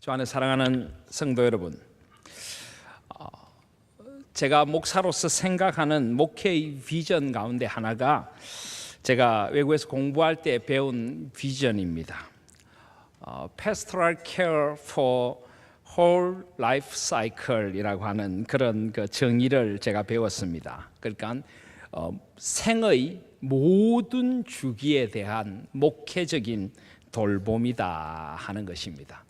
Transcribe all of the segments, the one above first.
주 안에 사랑하는 성도 여러분, 제가 목사로서 생각하는 목회의 비전 가운데 하나가 제가 외국에서 공부할 때 배운 비전입니다. Pastoral Care for Whole Life Cycle이라고 하는 그런 정의를 제가 배웠습니다. 그러니까 생의 모든 주기에 대한 목회적인 돌봄이다 하는 것입니다.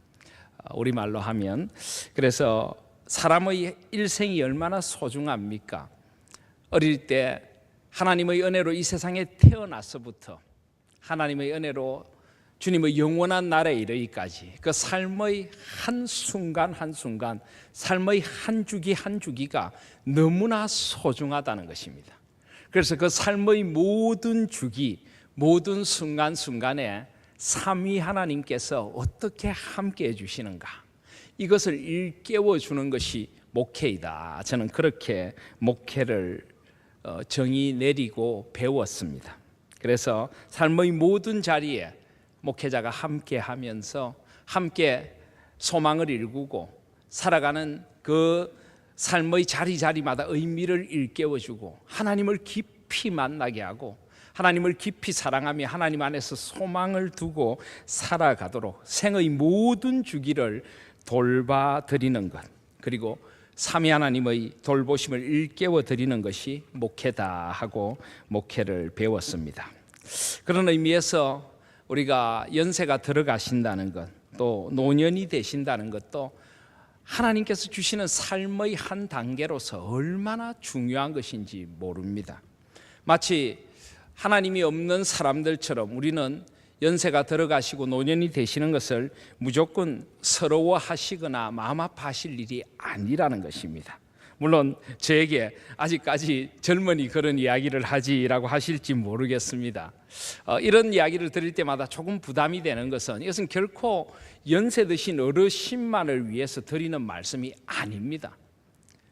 우리말로 하면, 그래서 사람의 일생이 얼마나 소중합니까? 어릴 때 하나님의 은혜로 이 세상에 태어나서부터 하나님의 은혜로 주님의 영원한 날에 이르기까지 그 삶의 한순간 한순간, 삶의 한 주기 한 주기가 너무나 소중하다는 것입니다. 그래서 그 삶의 모든 주기, 모든 순간순간에 삼위 하나님께서 어떻게 함께 해주시는가, 이것을 일깨워 주는 것이 목회이다. 저는 그렇게 목회를 정의 내리고 배웠습니다. 그래서 삶의 모든 자리에 목회자가 함께 하면서 함께 소망을 일구고 살아가는 그 삶의 자리자리마다 의미를 일깨워주고 하나님을 깊이 만나게 하고 하나님을 깊이 사랑하며 하나님 안에서 소망을 두고 살아가도록 생의 모든 주기를 돌봐드리는 것, 그리고 삼위 하나님의 돌보심을 일깨워드리는 것이 목회다 하고 목회를 배웠습니다. 그런 의미에서 우리가 연세가 들어가신다는 것, 또 노년이 되신다는 것도 하나님께서 주시는 삶의 한 단계로서 얼마나 중요한 것인지 모릅니다. 마치 하나님이 없는 사람들처럼 우리는 연세가 들어가시고 노년이 되시는 것을 무조건 서러워하시거나 마음 아파하실 일이 아니라는 것입니다. 물론 저에게 아직까지 젊은이 그런 이야기를 하지라고 하실지 모르겠습니다. 이런 이야기를 들을 때마다 조금 부담이 되는 것은, 이것은 결코 연세 드신 어르신만을 위해서 드리는 말씀이 아닙니다.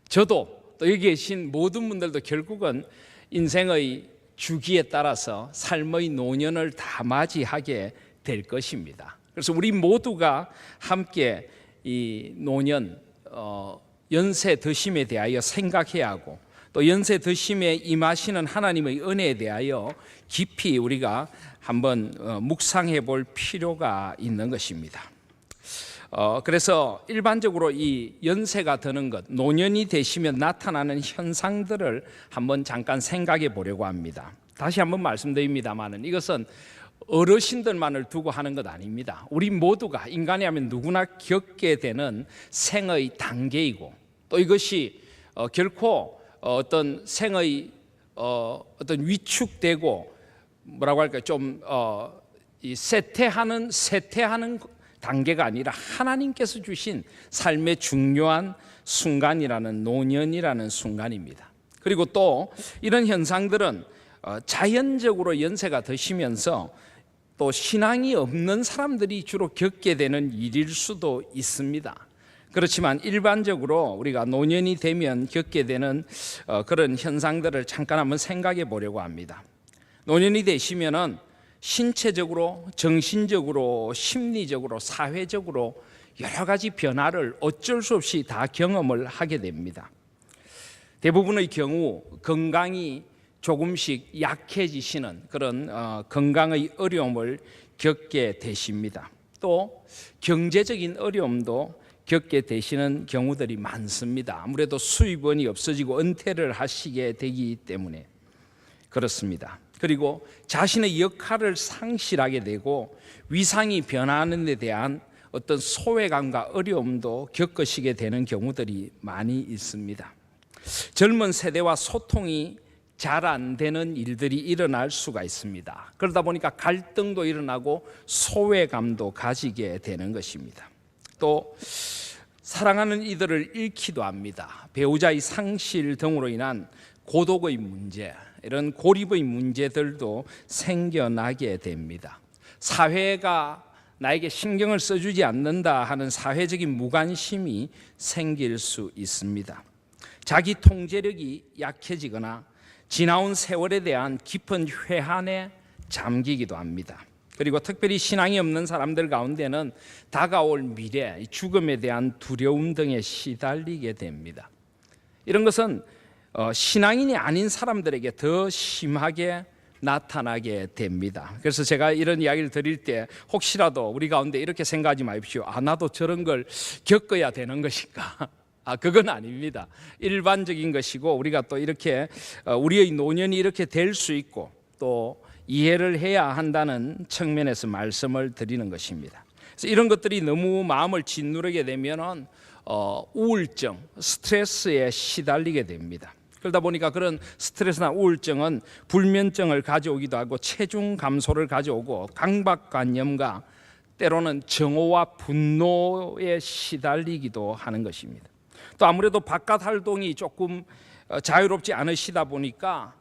저도 또 여기 계신 모든 분들도 결국은 인생의 주기에 따라서 삶의 노년을 다 맞이하게 될 것입니다. 그래서 우리 모두가 함께 이 노년, 연세 드심에 대하여 생각해야 하고, 또 연세 드심에 임하시는 하나님의 은혜에 대하여 깊이 우리가 한번 묵상해 볼 필요가 있는 것입니다. 그래서 일반적으로 이 연세가 드는 것, 노년이 되시면 나타나는 현상들을 한번 잠깐 생각해 보려고 합니다. 다시 한번 말씀드립니다만 이것은 어르신들만을 두고 하는 것 아닙니다. 우리 모두가, 인간이 하면 누구나 겪게 되는 생의 단계이고, 또 이것이 결코 어떤 생의 어떤 위축되고 뭐라고 할까요, 좀 이 쇠퇴하는 단계가 아니라 하나님께서 주신 삶의 중요한 순간이라는, 노년이라는 순간입니다. 그리고 또 이런 현상들은 자연적으로 연세가 드시면서 또 신앙이 없는 사람들이 주로 겪게 되는 일일 수도 있습니다. 그렇지만 일반적으로 우리가 노년이 되면 겪게 되는 그런 현상들을 잠깐 한번 생각해 보려고 합니다. 노년이 되시면은 신체적으로, 정신적으로, 심리적으로, 사회적으로 여러 가지 변화를 어쩔 수 없이 다 경험을 하게 됩니다. 대부분의 경우 건강이 조금씩 약해지시는 그런 건강의 어려움을 겪게 되십니다. 또 경제적인 어려움도 겪게 되시는 경우들이 많습니다. 아무래도 수입원이 없어지고 은퇴를 하시게 되기 때문에 그렇습니다. 그리고 자신의 역할을 상실하게 되고 위상이 변하는 데 대한 어떤 소외감과 어려움도 겪으시게 되는 경우들이 많이 있습니다. 젊은 세대와 소통이 잘 안 되는 일들이 일어날 수가 있습니다. 그러다 보니까 갈등도 일어나고 소외감도 가지게 되는 것입니다. 또 사랑하는 이들을 잃기도 합니다. 배우자의 상실 등으로 인한 고독의 문제, 이런 고립의 문제들도 생겨나게 됩니다. 사회가 나에게 신경을 써주지 않는다 하는 사회적인 무관심이 생길 수 있습니다. 자기 통제력이 약해지거나 지나온 세월에 대한 깊은 회한에 잠기기도 합니다. 그리고 특별히 신앙이 없는 사람들 가운데는 다가올 미래, 죽음에 대한 두려움 등에 시달리게 됩니다. 이런 것은 신앙인이 아닌 사람들에게 더 심하게 나타나게 됩니다. 그래서 제가 이런 이야기를 드릴 때 혹시라도 우리 가운데 이렇게 생각하지 마십시오. 나도 저런 걸 겪어야 되는 것인가? 그건 아닙니다. 일반적인 것이고 우리가 또 이렇게 우리의 노년이 이렇게 될 수 있고 또 이해를 해야 한다는 측면에서 말씀을 드리는 것입니다. 그래서 이런 것들이 너무 마음을 짓누르게 되면은 우울증, 스트레스에 시달리게 됩니다. 그러다 보니까 그런 스트레스나 우울증은 불면증을 가져오기도 하고 체중 감소를 가져오고 강박관념과 때로는 정오와 분노에 시달리기도 하는 것입니다. 또 아무래도 바깥 활동이 조금 자유롭지 않으시다 보니까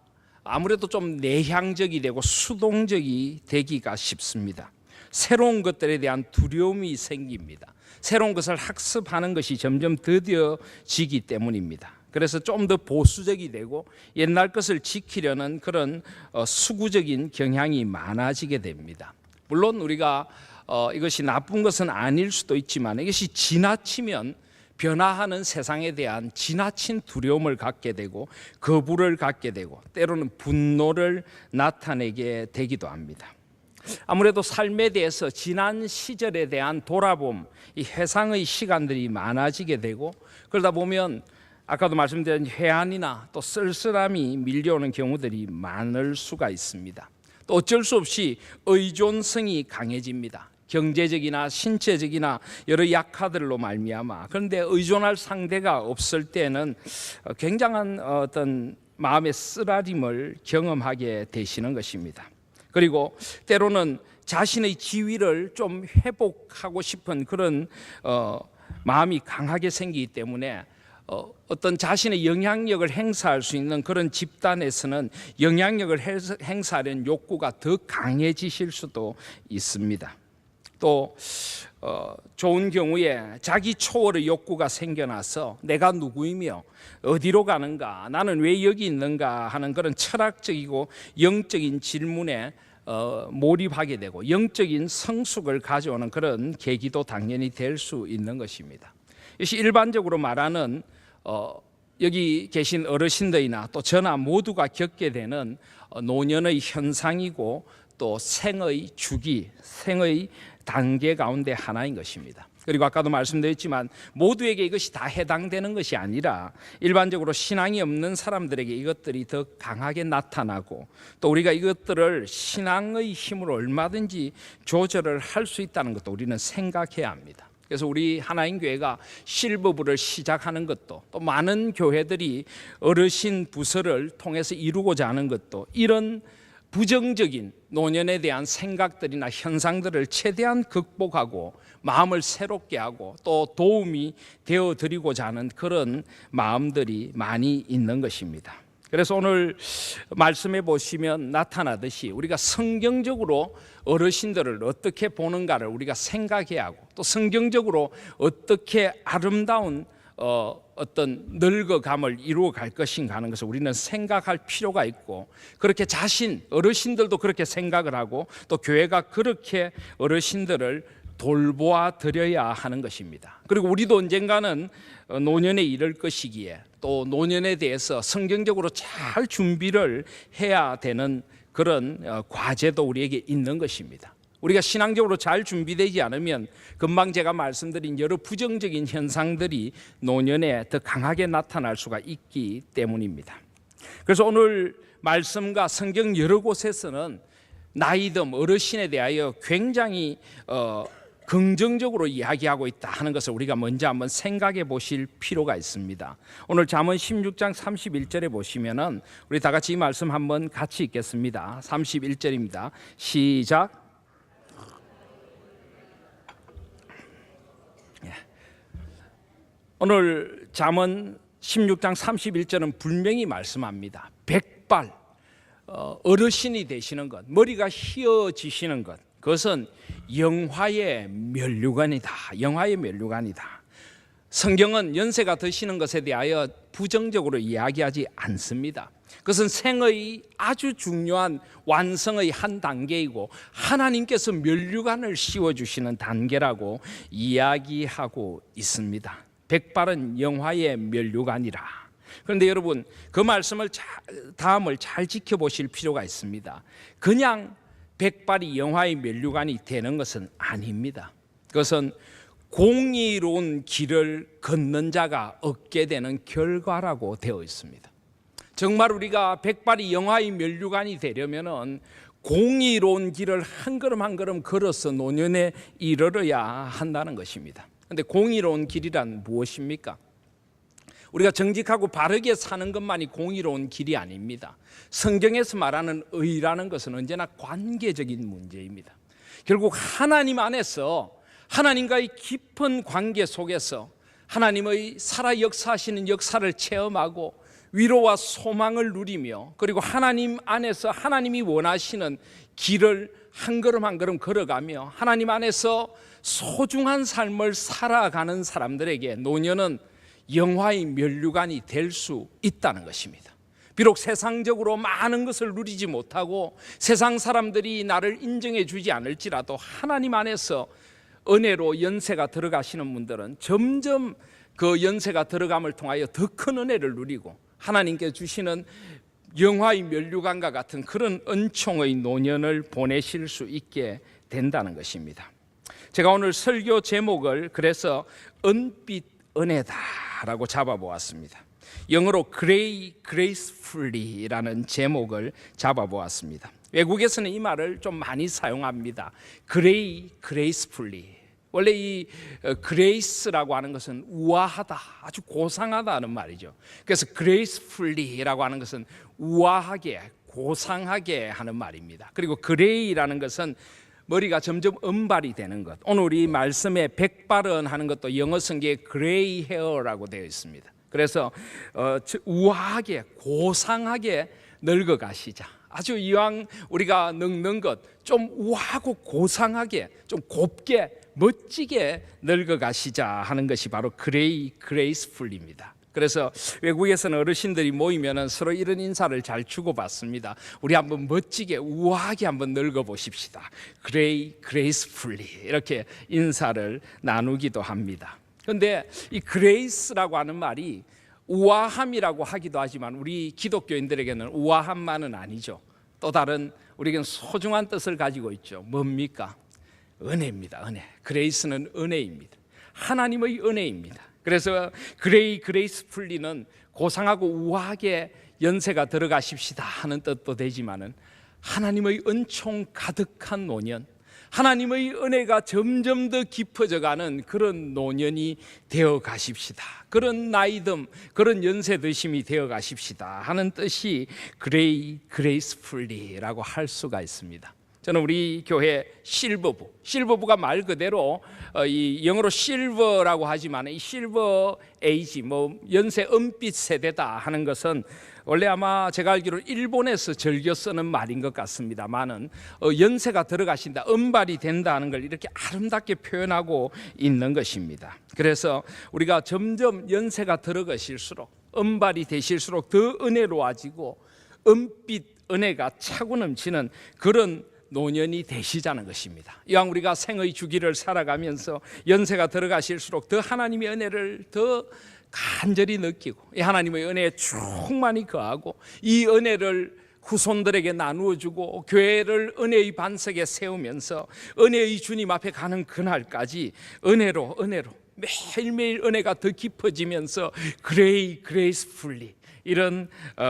아무래도 좀 내향적이 되고 수동적이 되기가 쉽습니다. 새로운 것들에 대한 두려움이 생깁니다. 새로운 것을 학습하는 것이 점점 더뎌지기 때문입니다. 그래서 좀 더 보수적이 되고 옛날 것을 지키려는 그런 수구적인 경향이 많아지게 됩니다. 물론 우리가 이것이 나쁜 것은 아닐 수도 있지만 이것이 지나치면 변화하는 세상에 대한 지나친 두려움을 갖게 되고 거부를 갖게 되고 때로는 분노를 나타내게 되기도 합니다. 아무래도 삶에 대해서 지난 시절에 대한 돌아봄, 이 회상의 시간들이 많아지게 되고 그러다 보면 아까도 말씀드린 회한이나 또 쓸쓸함이 밀려오는 경우들이 많을 수가 있습니다. 또 어쩔 수 없이 의존성이 강해집니다. 경제적이나 신체적이나 여러 약화들로 말미암아. 그런데 의존할 상대가 없을 때는 굉장한 어떤 마음의 쓰라림을 경험하게 되시는 것입니다. 그리고 때로는 자신의 지위를 좀 회복하고 싶은 그런 마음이 강하게 생기기 때문에 어떤 자신의 영향력을 행사할 수 있는 그런 집단에서는 영향력을 행사하려는 욕구가 더 강해지실 수도 있습니다. 또 좋은 경우에 자기 초월의 욕구가 생겨나서 내가 누구이며 어디로 가는가, 나는 왜 여기 있는가 하는 그런 철학적이고 영적인 질문에 몰입하게 되고 영적인 성숙을 가져오는 그런 계기도 당연히 될 수 있는 것입니다. 이것이 일반적으로 말하는 여기 계신 어르신들이나 또 저나 모두가 겪게 되는 노년의 현상이고 또 생의 주기, 생의 단계 가운데 하나인 것입니다. 그리고 아까도 말씀드렸지만 모두에게 이것이 다 해당되는 것이 아니라 일반적으로 신앙이 없는 사람들에게 이것들이 더 강하게 나타나고 또 우리가 이것들을 신앙의 힘으로 얼마든지 조절을 할 수 있다는 것도 우리는 생각해야 합니다. 그래서 우리 하나인 교회가 실버부를 시작하는 것도 또 많은 교회들이 어르신 부서를 통해서 이루고자 하는 것도 이런 부정적인 노년에 대한 생각들이나 현상들을 최대한 극복하고 마음을 새롭게 하고 또 도움이 되어드리고자 하는 그런 마음들이 많이 있는 것입니다. 그래서 오늘 말씀해 보시면 나타나듯이 우리가 성경적으로 어르신들을 어떻게 보는가를 우리가 생각해야 하고 또 성경적으로 어떻게 아름다운 어떤 늙어감을 이루어 갈 것인가 하는 것을 우리는 생각할 필요가 있고 그렇게 어르신들도 그렇게 생각을 하고 또 교회가 그렇게 어르신들을 돌보아 드려야 하는 것입니다. 그리고 우리도 언젠가는 노년에 이를 것이기에 또 노년에 대해서 성경적으로 잘 준비를 해야 되는 그런 과제도 우리에게 있는 것입니다. 우리가 신앙적으로 잘 준비되지 않으면 금방 제가 말씀드린 여러 부정적인 현상들이 노년에 더 강하게 나타날 수가 있기 때문입니다. 그래서 오늘 말씀과 성경 여러 곳에서는 나이듦 어르신에 대하여 굉장히 긍정적으로 이야기하고 있다 하는 것을 우리가 먼저 한번 생각해 보실 필요가 있습니다. 오늘 잠언 16장 31절에 보시면은 우리 다 같이 이 말씀 한번 같이 읽겠습니다. 31절입니다. 시작. 오늘 잠언 16장 31절은 분명히 말씀합니다. 백발 어르신이 되시는 것, 머리가 휘어지시는 것, 그것은 영화의 면류관이다. 영화의 면류관이다. 성경은 연세가 드시는 것에 대하여 부정적으로 이야기하지 않습니다. 그것은 생의 아주 중요한 완성의 한 단계이고 하나님께서 면류관을 씌워주시는 단계라고 이야기하고 있습니다. 백발은 영화의 면류관이라. 그런데 여러분, 그 말씀을 다음을 잘 지켜보실 필요가 있습니다. 그냥 백발이 영화의 면류관이 되는 것은 아닙니다. 그것은 공의로운 길을 걷는 자가 얻게 되는 결과라고 되어 있습니다. 정말 우리가 백발이 영화의 면류관이 되려면 공의로운 길을 한 걸음 한 걸음 걸어서 노년에 이르러야 한다는 것입니다. 그런데 공의로운 길이란 무엇입니까? 우리가 정직하고 바르게 사는 것만이 공의로운 길이 아닙니다. 성경에서 말하는 의라는 것은 언제나 관계적인 문제입니다. 결국 하나님 안에서 하나님과의 깊은 관계 속에서 하나님의 살아 역사하시는 역사를 체험하고 위로와 소망을 누리며 그리고 하나님 안에서 하나님이 원하시는 길을 한 걸음 한 걸음 걸어가며 하나님 안에서 소중한 삶을 살아가는 사람들에게 노년은 영화의 면류관이 될 수 있다는 것입니다. 비록 세상적으로 많은 것을 누리지 못하고 세상 사람들이 나를 인정해 주지 않을지라도 하나님 안에서 은혜로 연세가 들어가시는 분들은 점점 그 연세가 들어감을 통하여 더 큰 은혜를 누리고 하나님께 주시는 영화의 면류관과 같은 그런 은총의 노년을 보내실 수 있게 된다는 것입니다. 제가 오늘 설교 제목을 그래서 은빛 은혜다라고 잡아보았습니다. 영어로 gracefully라는 제목을 잡아보았습니다. 외국에서는 이 말을 좀 많이 사용합니다. gracefully. 원래 이 grace라고 하는 것은 우아하다, 아주 고상하다는 말이죠. 그래서 gracefully라고 하는 것은 우아하게, 고상하게 하는 말입니다. 그리고 gray라는 것은 머리가 점점 은발이 되는 것. 오늘 우리 말씀에 백발은 하는 것도 영어 성경에 gray hair라고 되어 있습니다. 그래서 우아하게, 고상하게 늙어가시자. 아주 이왕 우리가 늙는 것 좀 우아하고 고상하게, 좀 곱게, 멋지게 늙어가시자 하는 것이 바로 graceful입니다. 그래서 외국에서는 어르신들이 모이면 서로 이런 인사를 잘 주고받습니다. 우리 한번 멋지게 우아하게 한번 늙어보십시다. gracefully 이렇게 인사를 나누기도 합니다. 그런데 이 grace라고 하는 말이 우아함이라고 하기도 하지만 우리 기독교인들에게는 우아함만은 아니죠. 또 다른 우리에게는 소중한 뜻을 가지고 있죠. 뭡니까? 은혜입니다. 은혜. 그레이스는 은혜입니다. 하나님의 은혜입니다. 그래서 gracefully는 고상하고 우아하게 연세가 들어가십시다 하는 뜻도 되지만은 하나님의 은총 가득한 노년, 하나님의 은혜가 점점 더 깊어져가는 그런 노년이 되어 가십시다. 그런 나이듦, 그런 연세 드심이 되어 가십시다 하는 뜻이 gracefully라고 할 수가 있습니다. 저는 우리 교회 실버부가 말 그대로 이 영어로 실버라고 하지만 이 실버 에이지, 연세 은빛 세대다 하는 것은 원래 아마 제가 알기로 일본에서 즐겨 쓰는 말인 것 같습니다만은 연세가 들어가신다, 은발이 된다는 걸 이렇게 아름답게 표현하고 있는 것입니다. 그래서 우리가 점점 연세가 들어가실수록 은발이 되실수록 더 은혜로워지고 은빛 은혜가 차고 넘치는 그런 노년이 되시자는 것입니다. 이왕 우리가 생의 주기를 살아가면서 연세가 들어가실수록 더 하나님의 은혜를 더 간절히 느끼고 이 하나님의 은혜에 충만히 거하고 이 은혜를 후손들에게 나누어주고 교회를 은혜의 반석에 세우면서 은혜의 주님 앞에 가는 그날까지 은혜로 매일매일 은혜가 더 깊어지면서 gracefully 이런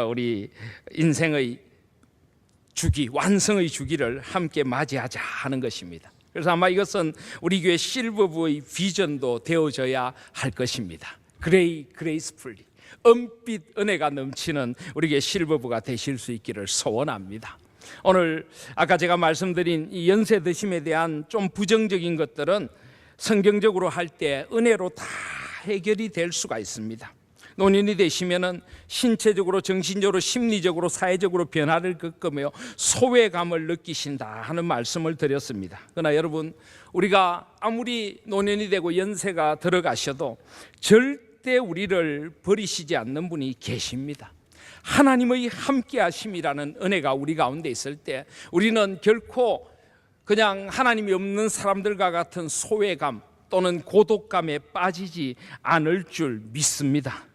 우리 인생의 주기, 완성의 주기를 함께 맞이하자 하는 것입니다. 그래서 아마 이것은 우리 교회 실버부의 비전도 되어져야 할 것입니다. gracefully, 은빛 은혜가 넘치는 우리 교회 실버부가 되실 수 있기를 소원합니다. 오늘 아까 제가 말씀드린 이 연세 드심에 대한 좀 부정적인 것들은 성경적으로 할 때 은혜로 다 해결이 될 수가 있습니다. 노년이 되시면은 신체적으로, 정신적으로, 심리적으로, 사회적으로 변화를 겪으며 소외감을 느끼신다 하는 말씀을 드렸습니다. 그러나 여러분, 우리가 아무리 노년이 되고 연세가 들어가셔도 절대 우리를 버리시지 않는 분이 계십니다. 하나님의 함께하심이라는 은혜가 우리 가운데 있을 때 우리는 결코 그냥 하나님이 없는 사람들과 같은 소외감 또는 고독감에 빠지지 않을 줄 믿습니다.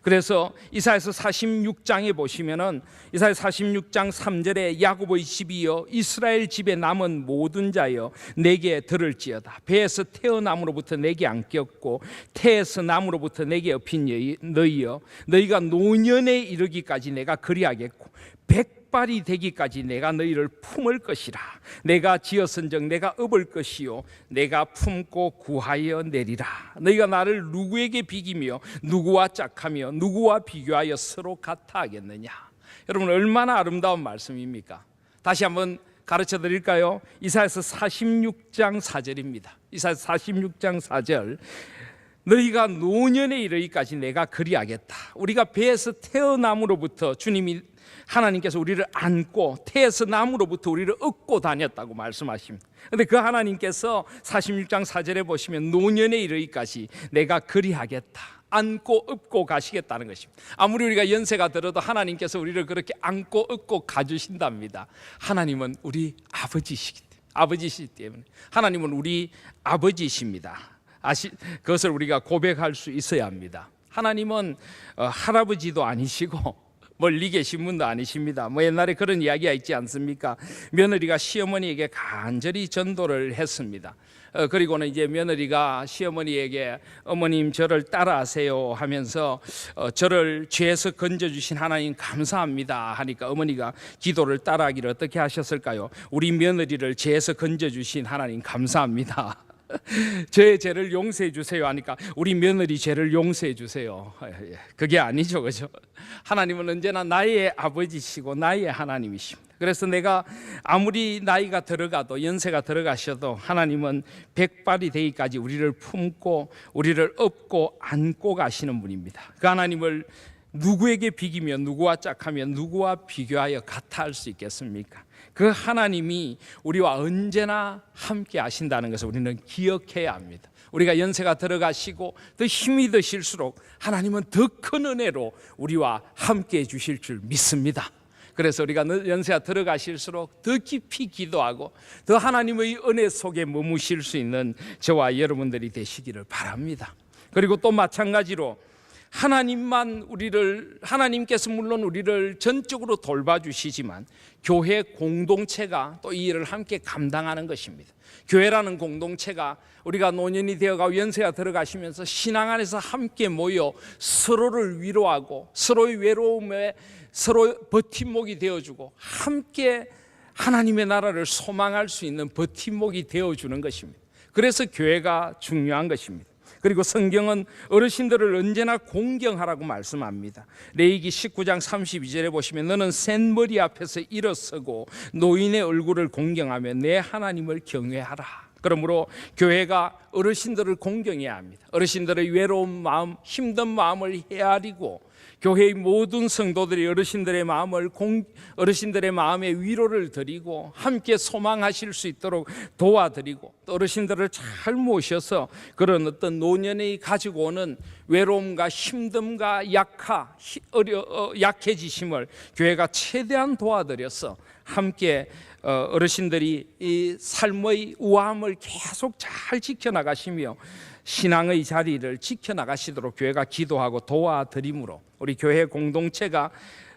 그래서 이사야서 46장에 보시면은 이사야 46장 3절에 야곱의 집이여 이스라엘 집에 남은 모든 자여 내게 들을지어다. 배에서 태어남으로부터 내게 안겼고 태에서 남으로부터 내게 업힌 너희여 너희가 노년에 이르기까지 내가 그리하겠고 백발이 되기까지 내가 너희를 품을 것이라. 내가 지었은즉 내가 업을 것이요 내가 품고 구하여 내리라. 너희가 나를 누구에게 비기며 누구와 짝하며 누구와 비교하여 서로 같아 하겠느냐. 여러분, 얼마나 아름다운 말씀입니까? 다시 한번 가르쳐 드릴까요? 이사야서 46장 4절입니다. 이사야서 46장 4절. 너희가 노년에 이르기까지 내가 그리하겠다. 우리가 배에서 태어남으로부터 주님이 하나님께서 우리를 안고 태에서 남으로부터 우리를 업고 다녔다고 말씀하십니다. 그런데 그 하나님께서 46장 4절에 보시면 노년에 이르기까지 내가 그리하겠다, 안고 업고 가시겠다는 것입니다. 아무리 우리가 연세가 들어도 하나님께서 우리를 그렇게 안고 업고 가주신답니다. 하나님은 우리 아버지시기 때문에 하나님은 우리 아버지십니다. 그것을 우리가 고백할 수 있어야 합니다. 하나님은 할아버지도 아니시고 멀리 계신 분도 아니십니다. 옛날에 그런 이야기가 있지 않습니까? 며느리가 시어머니에게 간절히 전도를 했습니다. 그리고는 이제 며느리가 시어머니에게 어머님 저를 따라하세요 하면서 저를 죄에서 건져주신 하나님 감사합니다 하니까 어머니가 기도를 따라하기를 어떻게 하셨을까요? 우리 며느리를 죄에서 건져주신 하나님 감사합니다. 제 죄를 용서해 주세요 하니까 우리 며느리 죄를 용서해 주세요. 그게 아니죠, 그죠? 하나님은 언제나 나의 아버지시고 나의 하나님이십니다. 그래서 내가 아무리 나이가 들어가도 연세가 들어가셔도 하나님은 백발이 되기까지 우리를 품고 우리를 업고 안고 가시는 분입니다. 그 하나님을 누구에게 비기며 누구와 짝하며 누구와 비교하여 같아 할 수 있겠습니까? 그 하나님이 우리와 언제나 함께 하신다는 것을 우리는 기억해야 합니다. 우리가 연세가 들어가시고 더 힘이 드실수록 하나님은 더 큰 은혜로 우리와 함께 해 주실 줄 믿습니다. 그래서 우리가 연세가 들어가실수록 더 깊이 기도하고 더 하나님의 은혜 속에 머무실 수 있는 저와 여러분들이 되시기를 바랍니다. 그리고 또 마찬가지로 하나님께서 물론 우리를 전적으로 돌봐주시지만 교회 공동체가 또 이 일을 함께 감당하는 것입니다. 교회라는 공동체가 우리가 노년이 되어가고 연세가 들어가시면서 신앙 안에서 함께 모여 서로를 위로하고 서로의 외로움에 서로 버팀목이 되어주고 함께 하나님의 나라를 소망할 수 있는 버팀목이 되어주는 것입니다. 그래서 교회가 중요한 것입니다. 그리고 성경은 어르신들을 언제나 공경하라고 말씀합니다. 레위기 19장 32절에 보시면 너는 센 머리 앞에서 일어서고 노인의 얼굴을 공경하며 내 하나님을 경외하라. 그러므로 교회가 어르신들을 공경해야 합니다. 어르신들의 외로운 마음, 힘든 마음을 헤아리고 교회의 모든 성도들이 어르신들의 마음에 위로를 드리고 함께 소망하실 수 있도록 도와드리고 또 어르신들을 잘 모셔서 그런 어떤 노년이 가지고 오는 외로움과 힘듦과 약해지심을 교회가 최대한 도와드려서 함께 어르신들이 이 삶의 우아함을 계속 잘 지켜나가시며 신앙의 자리를 지켜나가시도록 교회가 기도하고 도와드림으로 우리 교회 공동체가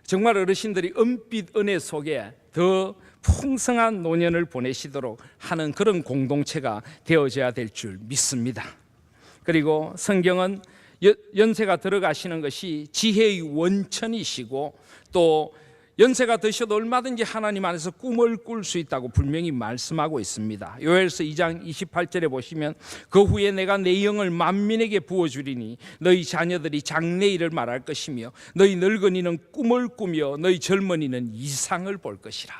정말 어르신들이 은빛 은혜 속에 더 풍성한 노년을 보내시도록 하는 그런 공동체가 되어져야 될 줄 믿습니다. 그리고 성경은 연세가 들어가시는 것이 지혜의 원천이시고 또 연세가 드셔도 얼마든지 하나님 안에서 꿈을 꿀 수 있다고 분명히 말씀하고 있습니다. 요엘서 2장 28절에 보시면 그 후에 내가 내 영을 만민에게 부어주리니 너희 자녀들이 장래일을 말할 것이며 너희 늙은이는 꿈을 꾸며 너희 젊은이는 이상을 볼 것이라.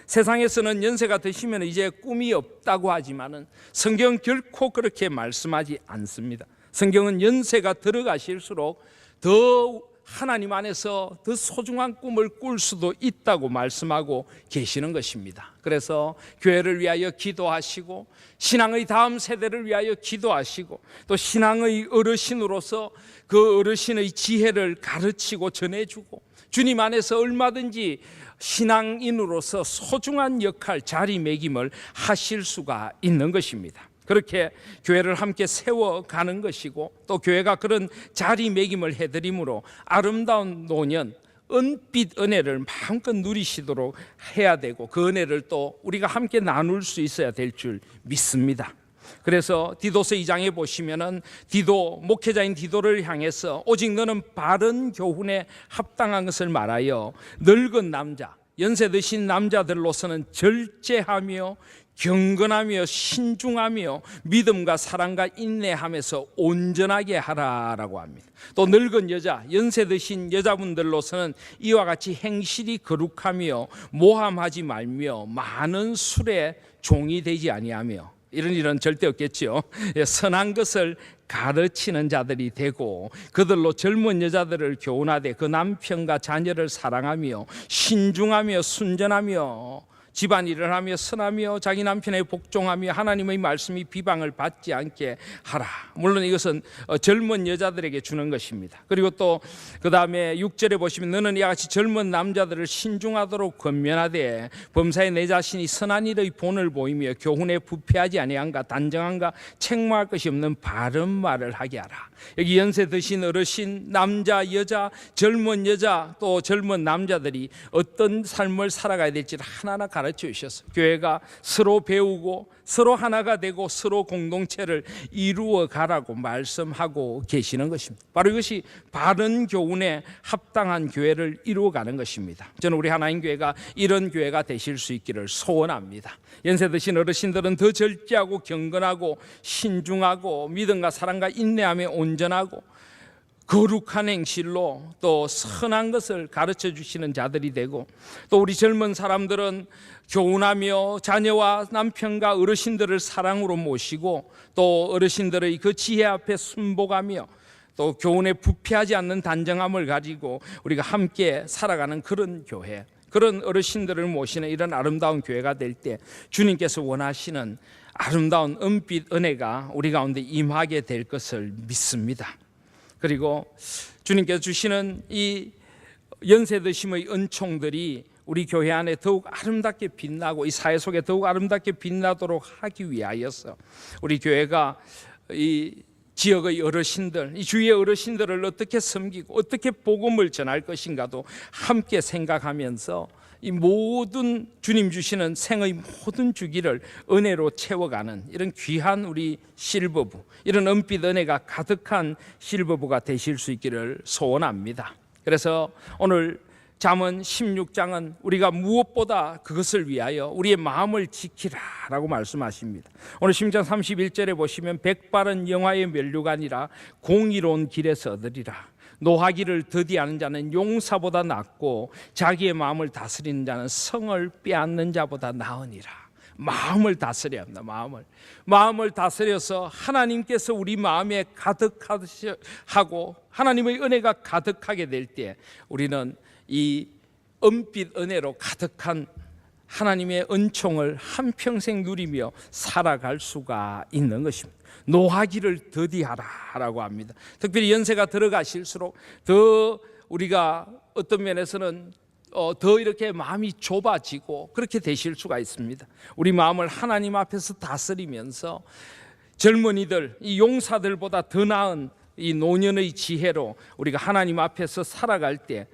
세상에서는 연세가 드시면 이제 꿈이 없다고 하지만은 성경은 결코 그렇게 말씀하지 않습니다. 성경은 연세가 들어가실수록 더 하나님 안에서 더 소중한 꿈을 꿀 수도 있다고 말씀하고 계시는 것입니다. 그래서 교회를 위하여 기도하시고 신앙의 다음 세대를 위하여 기도하시고 또 신앙의 어르신으로서 그 어르신의 지혜를 가르치고 전해주고 주님 안에서 얼마든지 신앙인으로서 소중한 역할, 자리매김을 하실 수가 있는 것입니다. 그렇게 교회를 함께 세워가는 것이고 또 교회가 그런 자리매김을 해드림으로 아름다운 노년, 은빛 은혜를 마음껏 누리시도록 해야 되고 그 은혜를 또 우리가 함께 나눌 수 있어야 될 줄 믿습니다. 그래서 디도서 2장에 보시면은 목회자인 디도를 향해서 오직 너는 바른 교훈에 합당한 것을 말하여 늙은 남자, 연세 드신 남자들로서는 절제하며 경건하며 신중하며 믿음과 사랑과 인내하면서 온전하게 하라라고 합니다. 또 늙은 여자, 연세 드신 여자분들로서는 이와 같이 행실이 거룩하며 모함하지 말며 많은 술에 종이 되지 아니하며 이런 일은 절대 없겠죠. 선한 것을 가르치는 자들이 되고 그들로 젊은 여자들을 교훈하되 그 남편과 자녀를 사랑하며 신중하며 순전하며 집안일을 하며 선하며 자기 남편에 복종하며 하나님의 말씀이 비방을 받지 않게 하라. 물론 이것은 젊은 여자들에게 주는 것입니다. 그리고 또 그 다음에 6절에 보시면 너는 이와 같이 젊은 남자들을 신중하도록 권면하되 범사에 내 자신이 선한 일의 본을 보이며 교훈에 부패하지 아니한가 단정한가 책망할 것이 없는 바른 말을 하게 하라. 여기 연세 드신 어르신, 남자, 여자, 젊은 여자 또 젊은 남자들이 어떤 삶을 살아가야 될지를 하나하나 가르쳐 주셨어요. 교회가 서로 배우고 서로 하나가 되고 서로 공동체를 이루어 가라고 말씀하고 계시는 것입니다. 바로 이것이 바른 교훈에 합당한 교회를 이루어가는 것입니다. 저는 우리 하나님교회가 이런 교회가 되실 수 있기를 소원합니다. 연세 드신 어르신들은 더 절제하고 경건하고 신중하고 믿음과 사랑과 인내함에 온전하고 거룩한 행실로 또 선한 것을 가르쳐 주시는 자들이 되고 또 우리 젊은 사람들은 교훈하며 자녀와 남편과 어르신들을 사랑으로 모시고 또 어르신들의 그 지혜 앞에 순복하며 또 교훈에 부패하지 않는 단정함을 가지고 우리가 함께 살아가는 그런 교회, 그런 어르신들을 모시는 이런 아름다운 교회가 될 때 주님께서 원하시는 아름다운 은빛 은혜가 우리 가운데 임하게 될 것을 믿습니다. 그리고 주님께서 주시는 이 연세드심의 은총들이 우리 교회 안에 더욱 아름답게 빛나고 이 사회 속에 더욱 아름답게 빛나도록 하기 위하여서 우리 교회가 이 지역의 어르신들, 이 주위의 어르신들을 어떻게 섬기고 어떻게 복음을 전할 것인가도 함께 생각하면서 이 모든 주님 주시는 생의 모든 주기를 은혜로 채워가는 이런 귀한 우리 실버부, 이런 은빛 은혜가 가득한 실버부가 되실 수 있기를 소원합니다. 그래서 오늘 잠언 16장은 우리가 무엇보다 그것을 위하여 우리의 마음을 지키라라고 말씀하십니다. 오늘 16장 31절에 보시면 백발은 영화의 면류관이라 공의로운 길에서 얻으리라. 노하기를 더디하는 자는 용사보다 낫고 자기의 마음을 다스리는 자는 성을 빼앗는 자보다 나으니라. 마음을 다스려야 합니다. 마음을 다스려서 하나님께서 우리 마음에 가득하고 하나님의 은혜가 가득하게 될 때 우리는 이 은빛 은혜로 가득한 하나님의 은총을 한평생 누리며 살아갈 수가 있는 것입니다. 노하기를 더디하라라고 합니다. 특별히 연세가 들어가실수록 더 우리가 어떤 면에서는 더 이렇게 마음이 좁아지고 그렇게 되실 수가 있습니다. 우리 마음을 하나님 앞에서 다스리면서 젊은이들, 이 용사들보다 더 나은 이 노년의 지혜로 우리가 하나님 앞에서 살아갈 때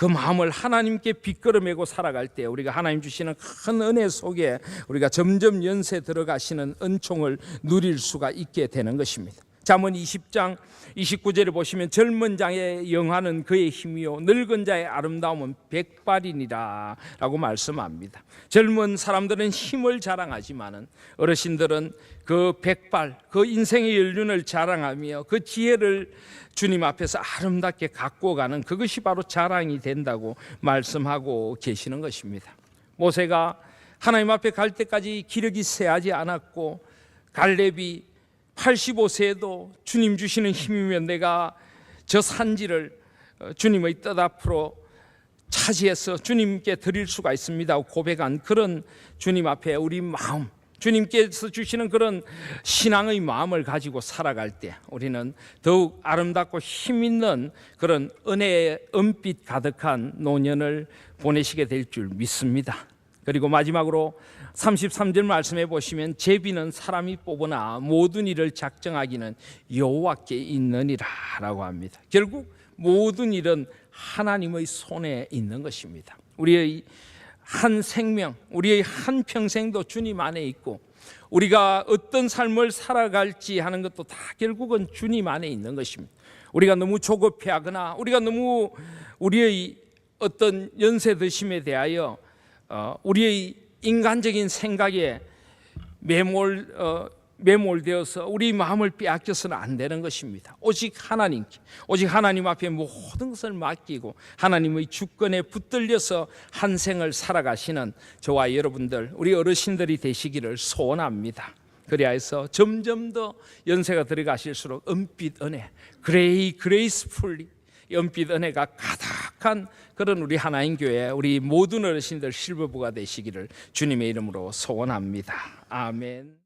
그 마음을 하나님께 빗걸어매고 살아갈 때 우리가 하나님 주시는 큰 은혜 속에 우리가 점점 연세 들어가시는 은총을 누릴 수가 있게 되는 것입니다. 잠언 20장 29절에 보시면 젊은 자의 영화는 그의 힘이요 늙은 자의 아름다움은 백발이니라 라고 말씀합니다. 젊은 사람들은 힘을 자랑하지만은 어르신들은 그 백발, 그 인생의 연륜을 자랑하며 그 지혜를 주님 앞에서 아름답게 갖고 가는 그것이 바로 자랑이 된다고 말씀하고 계시는 것입니다. 모세가 하나님 앞에 갈 때까지 기력이 쇠하지 않았고 갈렙이 85세에도 주님 주시는 힘이면 내가 저 산지를 주님의 뜻 앞으로 차지해서 주님께 드릴 수가 있습니다 고백한 그런 주님 앞에 우리 마음, 주님께서 주시는 그런 신앙의 마음을 가지고 살아갈 때 우리는 더욱 아름답고 힘 있는 그런 은혜의 은빛 가득한 노년을 보내시게 될 줄 믿습니다. 그리고 마지막으로 33절 말씀해 보시면 제비는 사람이 뽑으나 모든 일을 작정하기는 여호와께 있느니라 라고 합니다. 결국 모든 일은 하나님의 손에 있는 것입니다. 우리의 한 생명, 우리의 한 평생도 주님 안에 있고 우리가 어떤 삶을 살아갈지 하는 것도 다 결국은 주님 안에 있는 것입니다. 우리가 너무 조급해하거나 우리가 너무 우리의 어떤 연세드심에 대하여 우리의 인간적인 생각에 매몰되어서 우리 마음을 빼앗겨서는 안 되는 것입니다. 오직 하나님께, 오직 하나님 앞에 모든 것을 맡기고 하나님의 주권에 붙들려서 한 생을 살아가시는 저와 여러분들, 우리 어르신들이 되시기를 소원합니다. 그리하여서 점점 더 연세가 들어가실수록 은빛 은혜, 그레이스풀리 은빛 은혜가 가득한 그런 우리 하나님 교회, 우리 모든 어르신들 실버부가 되시기를 주님의 이름으로 소원합니다. 아멘.